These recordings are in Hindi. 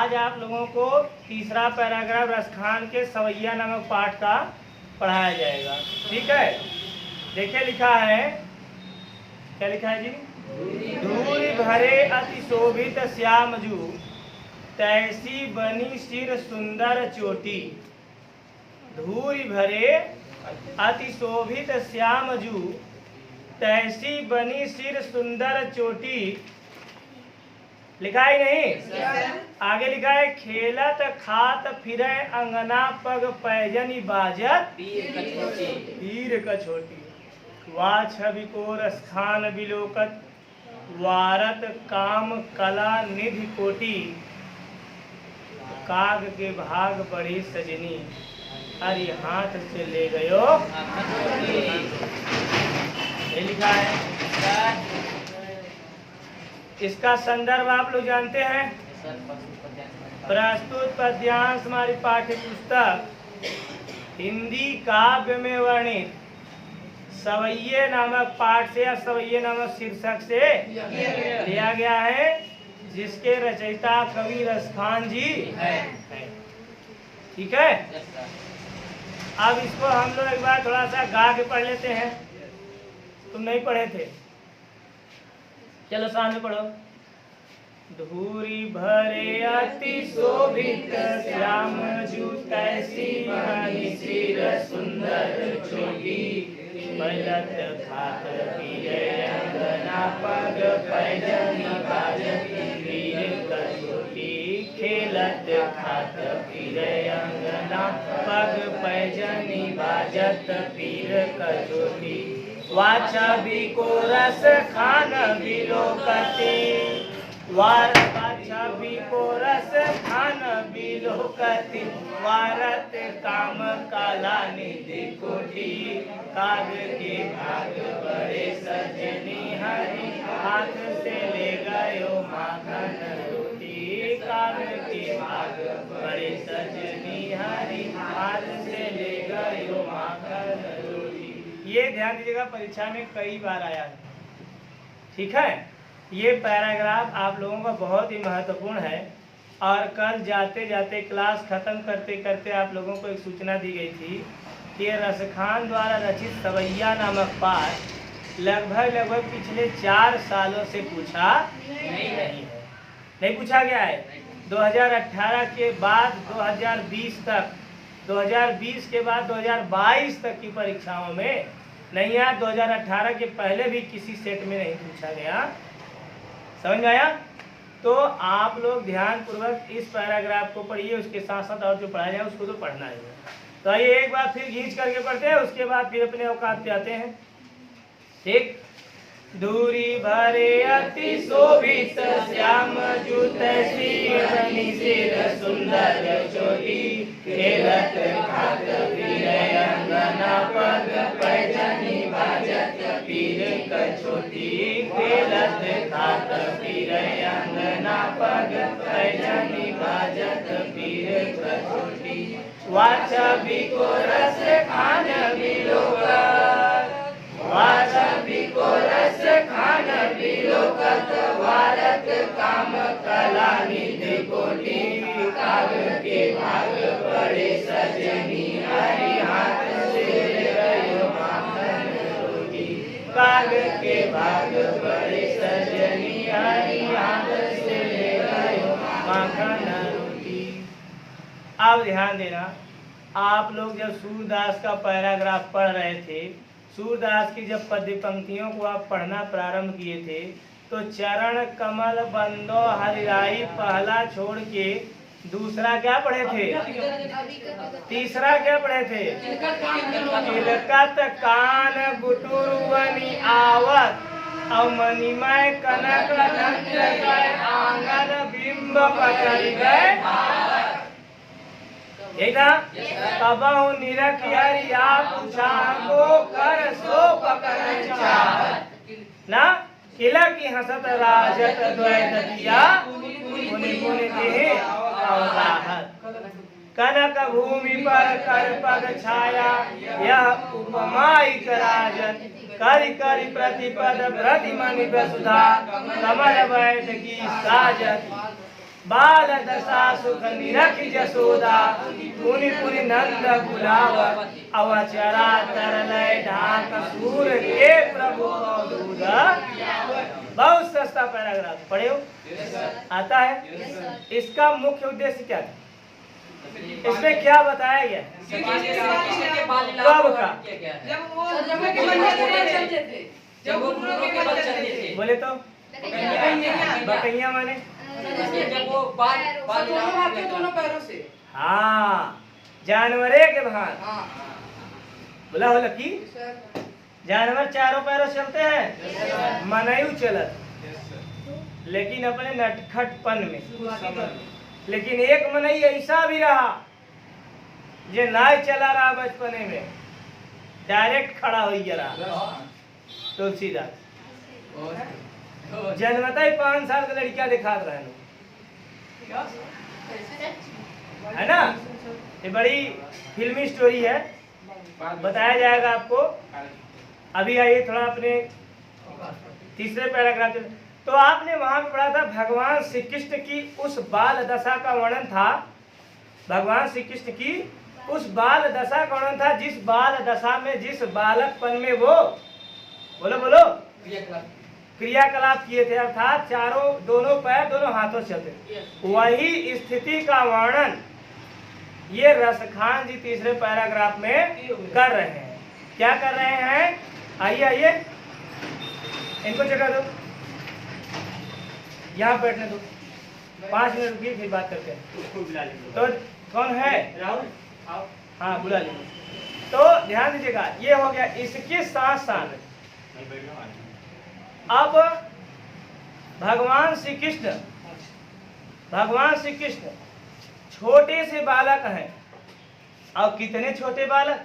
आज आप लोगों को तीसरा पैराग्राफ रसखान के सवैया नामक पाठ का पढ़ाया जाएगा। ठीक है, देखिए लिखा है, क्या लिखा है जी? धूरी भरे अति शोभित श्यामजू, तैसी बनी सिर सुंदर चोटी। धूरी भरे अति शोभित श्यामजू, तैसी बनी सिर सुंदर चोटी। लिखा ही नहीं, आगे लिखा है खेलत खात फिरे अंगना पग पैजनी बाजत पीर कछोटी। वाछ बिको रसखान बिलोकत, वारत काम कला निधि कोटि। काग के भाग बढ़ी सजनी, हरि हाथ से ले गयो। ये लिखा है। इसका संदर्भ आप लोग जानते हैं। प्रस्तुत पद्यांश हमारी पाठ्य पुस्तक हिंदी काव्य में वर्णित सवैये नामक पाठ से या सवैये नामक शीर्षक से लिया गया है, जिसके रचयिता कवि रसखान जी है। ठीक है, अब इसको हम लोग एक बार थोड़ा सा गा के पढ़ लेते हैं। तुम नहीं पढ़े थे, चलो सामने पढ़ो। धूरी भरे अति शोभित श्यामजू, तैसी बनी सिर सुंदर चोटी। बलत खात पीरे अंगना पग पैजनी बाजत पीर कछोटी। खेलत खात पीरे अंगना पग पैजनी बाजत पीर कछोटी। वाचा बिको रस खान बिलोकती, वाचा बिको रस खान बिलोकती। वारत काम काला निधि कोटि। काग के भाग बड़े सजनी, हरि हाथ से ले गयो माखन रोटी। काग के भाग बड़े सजनी, हरि हाथ से ले गयो माखन रोटी। ये ध्यान दीजिएगा, परीक्षा में कई बार आया है। ठीक है, ये पैराग्राफ आप लोगों का बहुत ही महत्वपूर्ण है। और कल जाते जाते क्लास खत्म करते करते आप लोगों को एक सूचना दी गई थी कि रसखान द्वारा रचित सवैया नामक पाठ लगभग पिछले 4 सालों से पूछा नहीं है, नहीं पूछा गया है। 2018 के बाद 2020 तक, 2020 के बाद 2022 तक की परीक्षाओं में नहीं आया। 2018 के पहले भी किसी सेट में नहीं पूछा गया। समझ में आया? तो आप लोग ध्यान पूर्वक इस पैराग्राफ को पढ़िए, उसके साथ साथ और जो पढ़ाया जाए उसको तो पढ़ना है। तो आइए एक बार फिर खींच करके पढ़ते हैं, उसके बाद फिर अपने औकात पे आते हैं। ठीक। दूरी भरे अति शोभित श्यामजू, तैसी बनी सिर सुंदर चोटी। खेलत खात पीरे अंगना पग पैजनी बाजत पीर कछोटी। खेलत खात पीरे अंगना पग पैजनी बाजत पीर कछोटी। वाचा बिको रस खान बिलोकत, वाचा बिको रस खान बिलोकत। वारत काम कला निधि कोटि। काग के भाग बड़े सजनी, हरि हाथ से ले गयो माखन रोटी। काग के भाग बड़े सजनी, हरि हाथ से ले गयो माखन रोटी। अब ध्यान देना, आप लोग जब सूरदास का पैराग्राफ पढ़ रहे थे, सूरदास की जब पद्य पंक्तियों को आप पढ़ना प्रारंभ किए थे, तो चरण कमल बंदो हरिराई पहला छोड़ के दूसरा क्या पढ़े थे? तीसरा क्या पढ़े थे? तिलकत कान गुटुरवनी आवत, और मणिमय कनक नंद गए आंगन बिंब पकड़ गए। यही था। कबहु निरखिया पूछा को कर सो पकड़ चाहत। ना किला की हंसत राजत द्वैतकिया, पुनि पुनि देहि अवराहत। कनक भूमि पर कर पग छाया, यह उपमाइक राजत। करि करि प्रतिपद प्रतिमनि वसुधा, कमल बैठ की साजत। बाल दशा सुख निरख जसोदा पुनि पुनि नंद बुलाव अवचरा तरलय ढाक सूर के प्रभु दूध। बहुत सस्ता पैराग्राफ पढ़े हो, आता है। इसका मुख्य उद्देश्य क्या था, इसमें क्या बताया गया? कब का? बोले तो बकैया माने जब वो दोनों पैरों से, हाँ, जानवरे के भान। बोला हो लकी, जानवर चारों पैरों चलते हैं, मनयू चलत, लेकिन अपने नटखटपन में। लेकिन एक मनई ऐसा भी रहा जो नाय चला रहा बचपने में, डायरेक्ट खड़ा हो रहा। तुलसीदास जन्मता ही 5 साल का लड़कियां दिखा रहे हैं, है ना। ये बड़ी फिल्मी स्टोरी है, बताया जाएगा आपको। अभी आइए थोड़ा अपने तीसरे पैराग्राफ। तो आपने वहां पे पढ़ा था भगवान श्री कृष्ण की उस बाल दशा का वर्णन था। भगवान श्री कृष्ण की उस बाल दशा का वर्णन था, जिस बाल दशा में, जिस बालकपन में वो बोलो बोलो क्रियाकलाप किए थे, अर्थात दोनों पैर दोनों हाथों से चलते। वही स्थिति का वर्णन ये रसखान जी तीसरे पैराग्राफ में कर रहे हैं। क्या कर रहे हैं? आइए आइए, इनको जगह दो, यहाँ बैठने दो, 5 मिनट रुकिए, फिर बात करते हैं। तो कौन है? राहुल, हाँ बुला लीजिए। तो ध्यान दीजिएगा, ये हो गया। इसके साथ साथ अब भगवान श्री कृष्ण छोटे से बालक हैं। अब कितने छोटे बालक?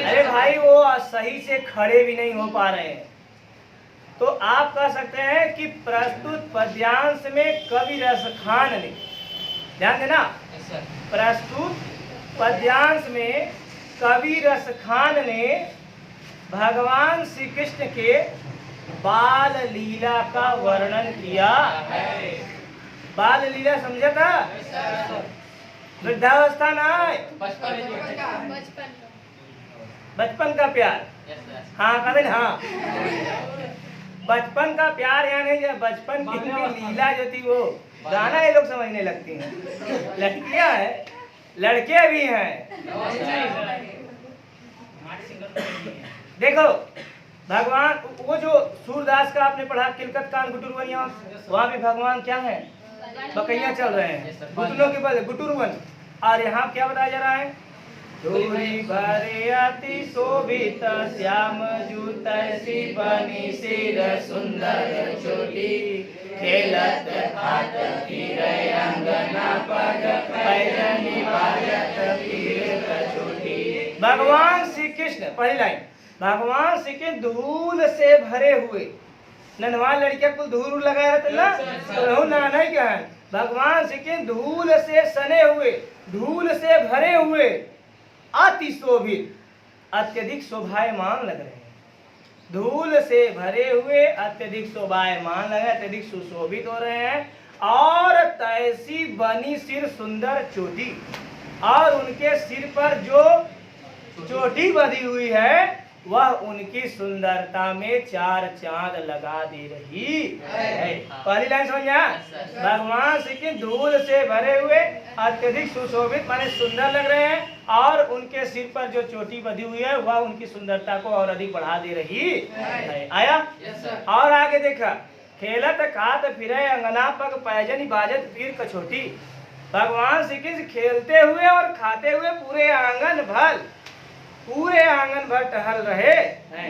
अरे भाई, वो सही से खड़े भी नहीं हो पा रहे हैं। तो आप कह सकते हैं कि प्रस्तुत पद्यांश में कवि रसखान ने, ध्यान देना, प्रस्तुत पद्यांश में कवि रसखान ने भगवान श्री कृष्ण के बाल लीला का वर्णन किया है। बाल लीला समझा था? वृद्धावस्था ना, बचपन का प्यार। हाँ करें, हाँ बचपन का प्यार, या नहीं, बचपन की लीला जो थी वो गाना ये लोग समझने लगती हैं। लड़कियां हैं, लड़के भी हैं। देखो भगवान, वो जो सूरदास का आपने पढ़ा किलकत कान गुटुरवन, वहाँ भी भगवान क्या है? बकैया चल रहे हैं, घुटनों के बल गुटुरवन। और यहाँ क्या बताया जा रहा है? धूरी भरे अति शोभित श्याम जूत सी बनी सिर सुंदर चोटी खेलत खात फिरे अंगना पग पैजनी बाजत फिर कचोटी। भगवान श्री कृष्ण, पहली लाइन, भगवान श्री कृष्ण धूल से भरे हुए, नन्हा लड़कियां कुल धूल लगाए रहते ना, तो ना नहीं क्या है? भगवान श्री कृष्ण धूल से सने हुए, धूल से भरे हुए, अति शोभित, अत्यधिक शोभायमान लग रहे हैं। धूल से भरे हुए अत्यधिक शोभायमान लग रहे हैं, अत्यधिक सुशोभित हो रहे हैं। और तैसी बनी सिर सुंदर चोटी, और उनके सिर पर जो चोटी बंधी हुई है वह उनकी सुंदरता में 4 चांद लगा दे रही है। पहली लाइन समझा? भगवान श्री कृष्ण धूल से भरे हुए अत्यधिक सुशोभित माने सुंदर लग रहे हैं, और उनके सिर पर जो चोटी बंधी हुई है वह उनकी सुंदरता को और अधिक बढ़ा दे रही है। आया? और आगे देखा, खेलत खात फिरे अंगना पग पैजनी बाजत फिर कछोटी। भगवान श्री कृष्ण खेलते हुए और खाते हुए पूरे आंगन भर टहल रहे हैं।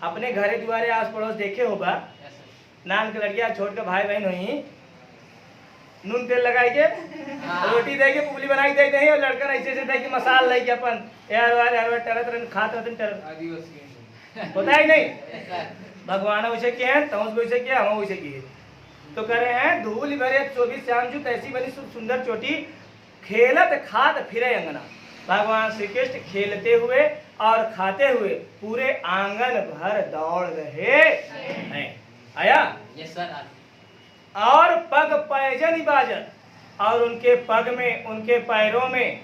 अपने घरे द्वारे आस पड़ोस देखे होगा, नान के लड़कियां छोड़ के भाई बहन हुई, नून तेल लगाई के रोटी दे के पुगली बनाई दे दे, और लड़का ऐसे से दे के मसाल ले के अपन यार टरत रन खात रहते टरत होता ही नहीं। भगवान वैसे के हैं, तमस वैसे के, हम वैसे किए। तो कह रहे हैं धूल भरे 24 श्याम जूत ऐसी बनी सुंदर चोटी खेलत खात फिरे अंगना। भगवान श्री कृष्ण खेलते हुए और खाते हुए पूरे आंगन भर दौड़ रहे हैं। आया? Yes sir. और पग पैजनी बाजत, और उनके पग में, उनके पैरों में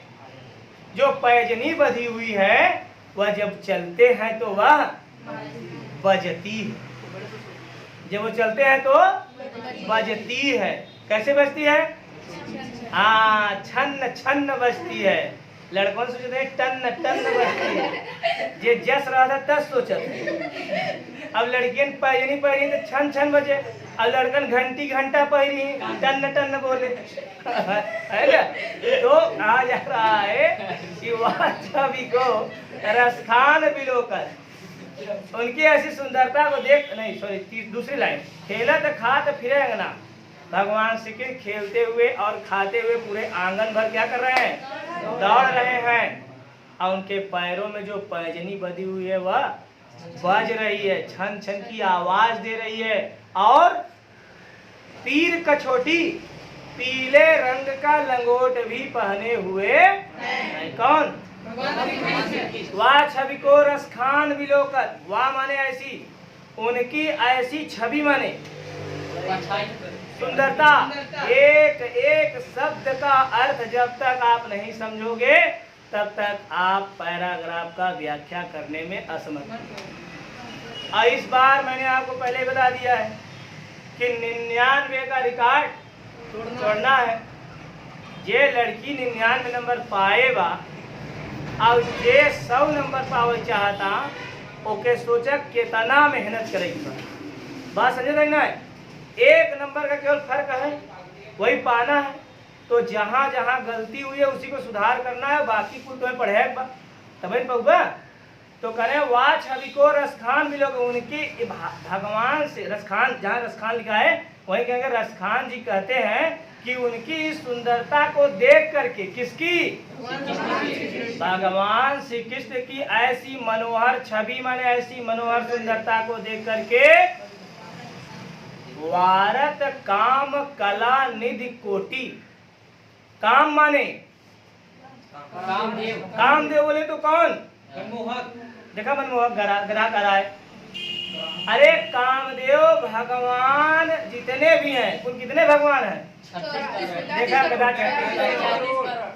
जो पैजनी बधी हुई है वह जब चलते हैं तो वह बजती है। जब वो चलते हैं तो बजती है। कैसे बजती है? हाँ, छन्न छन्न बजती है। लड़कों से सोचते हैं टन टन बजती है, जे जस रहा था तस सोचत। अब लड़कियन पैजनी पहरी तो छन छन बजे, अब लड़कन घंटी घंटा पहरी टन टन बोले है ना। तो कहा जा रहा है कि वह छवि को रसखान बिलोकर, उनकी ऐसी सुंदरता को देख, नहीं सॉरी दूसरी लाइन, खेलत खात फिरे अंगना। भगवान श्री कृष्ण खेलते हुए और खाते हुए पूरे आंगन भर क्या कर रहे हैं? दौड़ रहे हैं। और उनके पैरों में जो पैजनी बधी हुई है वह बज रही है, छन छन की आवाज दे रही है। और तीर कछोटी पीले रंग का लंगोट भी पहने हुए हैं। कौन? वाह छवि को रसखान बिलोकर, वाह माने ऐसी, उनकी ऐसी छवि माने सुंदरता। एक एक शब्द का अर्थ जब तक आप नहीं समझोगे तब तक आप पैराग्राफ का व्याख्या करने में असमर्थ। और इस बार मैंने आपको पहले बता दिया है कि 99 का रिकॉर्ड तोड़ना है। ये लड़की 99 नंबर पाएगा और ये 100 नंबर पावे चाहता, ओके सोचा कितना मेहनत करेगी। बात समझे ना? 1 नंबर का केवल फर्क है, वही पाना है। तो जहाँ जहाँ गलती हुई है उसी को सुधार करना है, बाकी कुल तुम्हें पढ़े तभी पहुँगा। तो करें वाह छवि को रसखान मिलोगे, उनकी भगवान से रसखान, जहाँ रसखान लिखा है वही कहेंगे रसखान जी कहते हैं कि उनकी इस सुंदरता को देख करके, किसकी? भगवान श्री कृष्ण की ऐसी मनोहर छवि माने ऐसी मनोहर सुंदरता को देख करके वारत काम कला निधि कोटि। काम माने कामदेव। कामदेव बोले तो कौन? मनमोहक। देखा मनमोहक गरा करा है। अरे कामदेव भगवान जितने भी हैं, कुल कितने भगवान हैं? देखा गदा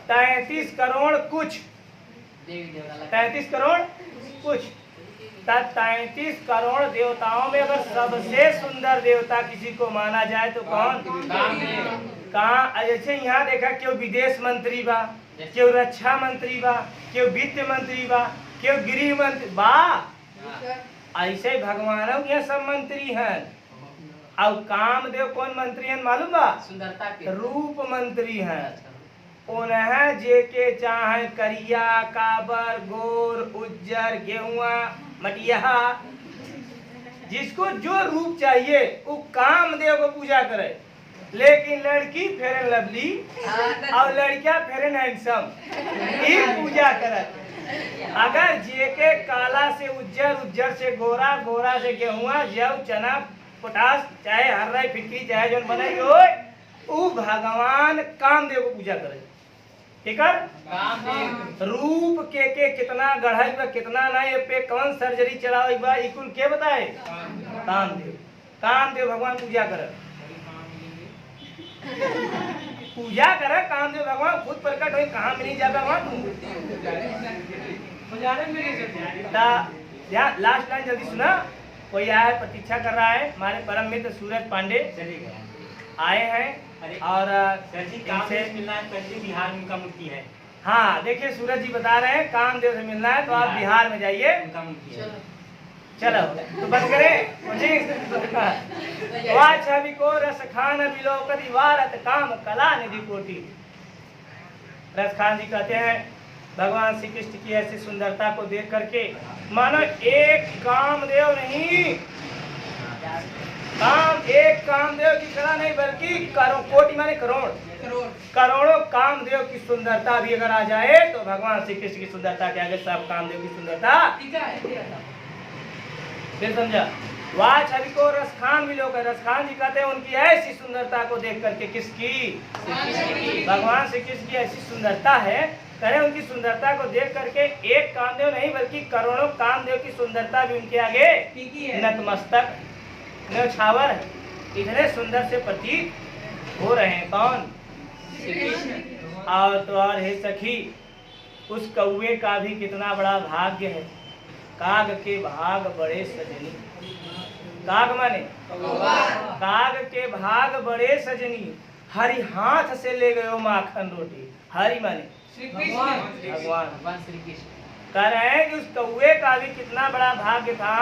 33 करोड़ कुछ, 33 करोड़ कुछ। 33 करोड़ देवताओं में अगर सबसे सुंदर देवता किसी को माना जाए तो कौन? कहाँ? जैसे यहाँ देखा क्यों विदेश मंत्री बा, क्यों रक्षा मंत्री बा, क्यों वित्त मंत्री बा, क्यों गृह मंत्री बा, ऐसे भगवानों के सब मंत्री हैं। और कामदेव कौन मंत्री हैं मालूम बा? सुंदरता के रूप मंत्री हैं। उन्हें जे के चाहे करिया, काबर, गोर, उज्जर, गेहुआ, मटिया, जिसको जो रूप चाहिए वो कामदेव को पूजा करे। लेकिन लड़की फेयर एंड लवली और लड़कियां फेयर एंड हैंडसम ही पूजा करे। अगर जे के काला से उज्जर, उज्जर से गोरा, गोरा से गेहुआ, जव, चना, पोटास, चाहे हर्रा फिटकी चाहे जो बने वो भगवान कामदेव को पूजा करे। ठीक है? रूप के कितना गढ़ाई बा, कितना नहीं, पे कौन सर्जरी चलावे बा, इकुल के बताए? कामदेव। कामदेव भगवान पूजा करे, पूजा करे कामदेव भगवान खुद प्रकट हो। कहाँ मिली जाता वहाँ तुम लास्ट लाइन जल्दी सुना। कोई आया है, प्रतीक्षा कर रहा है। हमारे परम मित्र सूरज पांडे आए हैं और मिलना है। पहले बिहार में उनका मूर्ति है। हाँ देखिए सूरज जी बता रहे हैं कामदेव से मिलना है तो आप बिहार में जाइए, उनका मूर्ति है। चलो तो बंद करें। वाह छवि को रसखान बिलोकति वारत काम कला निधि कोटि। रसखान जी कहते हैं भगवान श्री कृष्ण की ऐसी सुंदरता को देख करके मानो एक कामदेव नहीं, एक कामदेव की कला नहीं बल्कि कोटि माने करोड़, करोड़ों कामदेव की सुंदरता भी अगर आ जाए तो भगवान श्री कृष्ण की सुंदरता के आगे सब कामदेव की सुंदरता। फिर समझा? वाह छवि को रसखान भी लोग, रसखान जी कहते हैं उनकी ऐसी सुंदरता को देख करके, किसकी? भगवान श्री कृष्ण की ऐसी सुंदरता है, करें उनकी सुंदरता को देख करके एक कामदेव नहीं बल्कि करोड़ों कामदेव की सुंदरता भी उनके आगे नतमस्तक, न्यौछावर है। इतने सुंदर से प्रतीत हो रहे हैं। कौन? श्री कृष्ण। और तो और हे सखी, उस कौवे का भी कितना बड़ा भाग्य है। काग के भाग बड़े सजनी। काग माने कौवा। काग के भाग बड़े सजनी, हरि हाथ से ले गयो माखन रोटी। हरि माने श्री कृष्ण। भगवान। भगवान श्री कृष्ण। कह रहे हैं कि उस कौवे का भी कितना बड़ा भाग्य था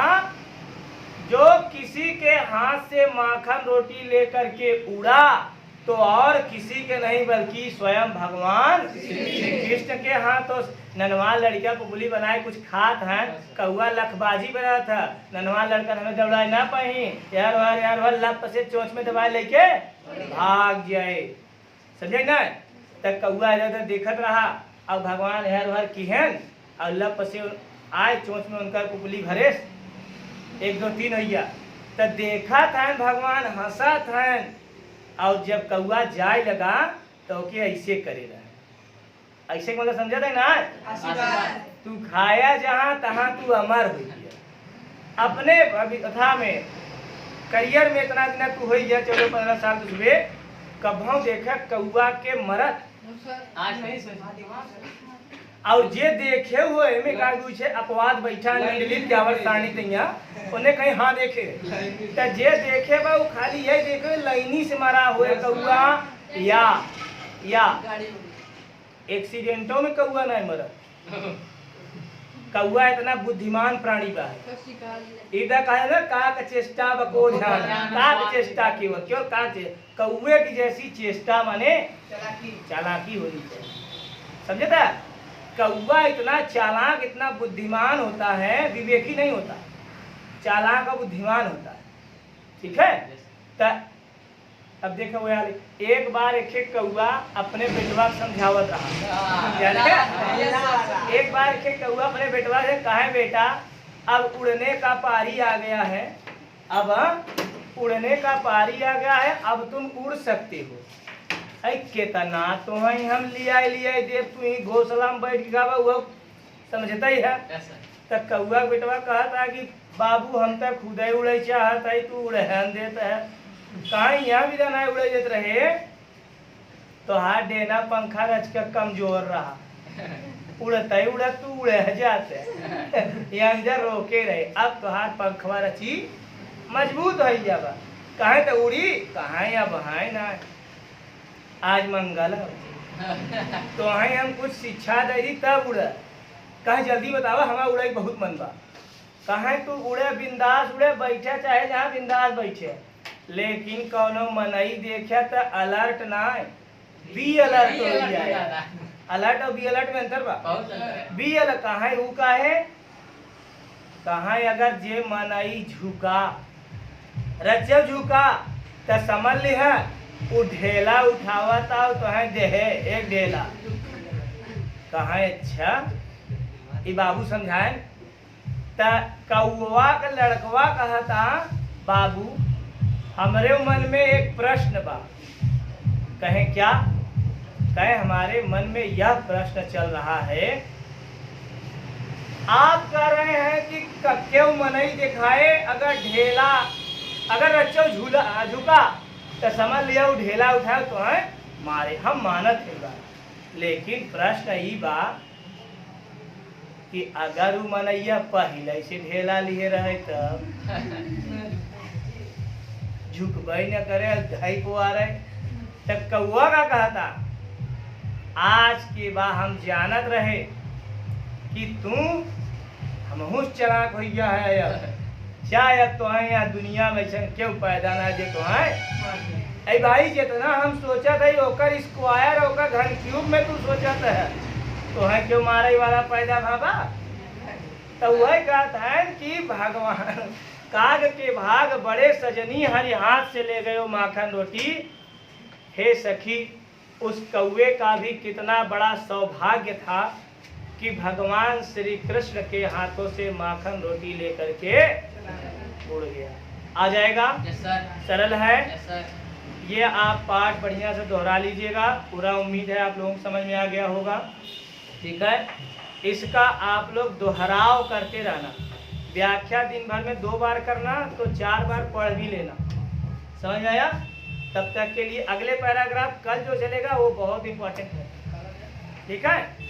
जो किसी के हाथ से माखन रोटी लेकर के उड़ा, तो और किसी के नहीं बल्कि स्वयं भगवान श्री कृष्ण के हाथों। ननवा लड़का पुपली बनाए कुछ खात हैं, कौआ लखबाजी बना था। ननवा लड़का हमें दौड़ा ना पाही, यार वह लप से चोंच में दबाए लेके भाग जाए। समझे ना? तब कौआ इधर देखत रहा और भगवान हर हर किहन और लप से आए चोंच में उनका पुपली भरे 1 2 3 हैया। तब देखा था भगवान हंसा था, और जब कौआ जाए लगा तो के ऐसे करे रहा। ऐसे मतलब समझा था ना? आशीर्वाद। तू खाया जहाँ तहाँ तू अमर हो गया। अपने अभिकथा में करियर में इतना दिन तू हो गया 14-15 साल तुझे कभों देखा कौआ के मरत आज नहीं और जे देखे हुए में का पूछे अपवाद बैठा मंडलित जावर सानी तैया उन्हें कहीं हाँ देखे तो जे देखे बा वो खाली यही देखे लाइनी से मरा हुए कौआ या एक्सीडेंटों में कौआ नहीं मरा। कौआ इतना बुद्धिमान प्राणी बा है। इधर कहे ना काक चेष्टा बको ध्यान, काक चेष्टा केवल क्यों कौवे की जैसी चेष्टा माने चालाकी होनी चाहिए। समझे था? कौवा इतना चालाक इतना बुद्धिमान होता है, विवेकी नहीं होता, चालाक और बुद्धिमान होता है। ठीक है? तो अब देखो यार, एक बार एक कौवा अपने बेटवा समझावत रहा। एक बार एक कौवा अपने बेटवा से कहे बेटा अब उड़ने का पारी आ गया है, अब उड़ने का पारी आ गया है, अब तुम उड़ सकते हो। अरे केतना तो हम लिया दे तू ही घोसला में बैठ गया वो समझता ही है। तो कौआ बेटवा कहता कि बाबू हम तो खुद ही उड़े चाहत है, तू उड़े देता है कहीं यहाँ भी रहना उड़े देते रहे तो हाथ देना पंखा रच कर कमजोर रहा, उड़ते उड़त तू उड़े जाते यहाँ रोके रहे। अब तो हाथ पंखवा रची मजबूत हो जाबा, कहे तो उड़ी कहाँ या बहाए ना आज मंगल तो वहीं हम कुछ शिक्षा दे दी तब उड़ा। कहे जल्दी बतावा हमारा उड़ाई बहुत मन बा। कहे तू उड़े बिंदास उड़े बैठे चाहे जहाँ बिंदास बैठे, लेकिन कौनो मनई देखे तो अलर्ट ना बी अलर्ट हो जाए। अलर्ट और बी अलर्ट में अंतर बा। बी अलर्ट कहे वो काहे कहे अगर जे मनई झुका रचे झुका तो समझ ली है वो ढेला उठावता तो है देहे एक ढेला कहा। अच्छा ये बाबू समझाए तो कौवा का लड़कवा कहता बाबू हमारे मन में एक प्रश्न बा। कहे क्या? कहे हमारे मन में यह प्रश्न चल रहा है, आप कह रहे हैं कि क्यों मनई दिखाए अगर ढेला अगर रच्चो झूला झुका तो समझ लिया वो ढेला उठाए तो है मारे, हम मानत है बा। लेकिन प्रश्न ही बा कि अगर वो मनैया पहले से ढेला लिए रहे तब झुकबई न करे ढाई को आ रहे तब कौआ का कहता आज के बाद हम जानत रहे कि तू हमहू चलाक हो गया है, शायद तो है यहाँ दुनिया में क्यों पैदा ना दे तो है। अरे भाई जितना हम सोचा था ओकर स्क्वायर ओकर घन क्यूब में तू सोचा था तो है क्यों मारे वाला पैदा भाबा। तो वह कहता है कि भगवान काग के भाग बड़े सजनी हरि हाथ से ले गयो माखन रोटी। हे सखी उस कौवे का भी कितना बड़ा सौभाग्य था कि भगवान श्री कृष्ण के हाथों से माखन रोटी लेकर के उड़ गया। आ जाएगा? सरल है। ये आप पाठ बढ़िया से दोहरा लीजिएगा, पूरा उम्मीद है आप लोगों को समझ में आ गया होगा। ठीक है? इसका आप लोग दोहराव करते रहना। व्याख्या दिन भर में 2 बार करना तो 4 बार पढ़ भी लेना। समझ में आया? तब तक के लिए अगले पैराग्राफ कल जो चलेगा वो बहुत इंपॉर्टेंट है, ठीक है।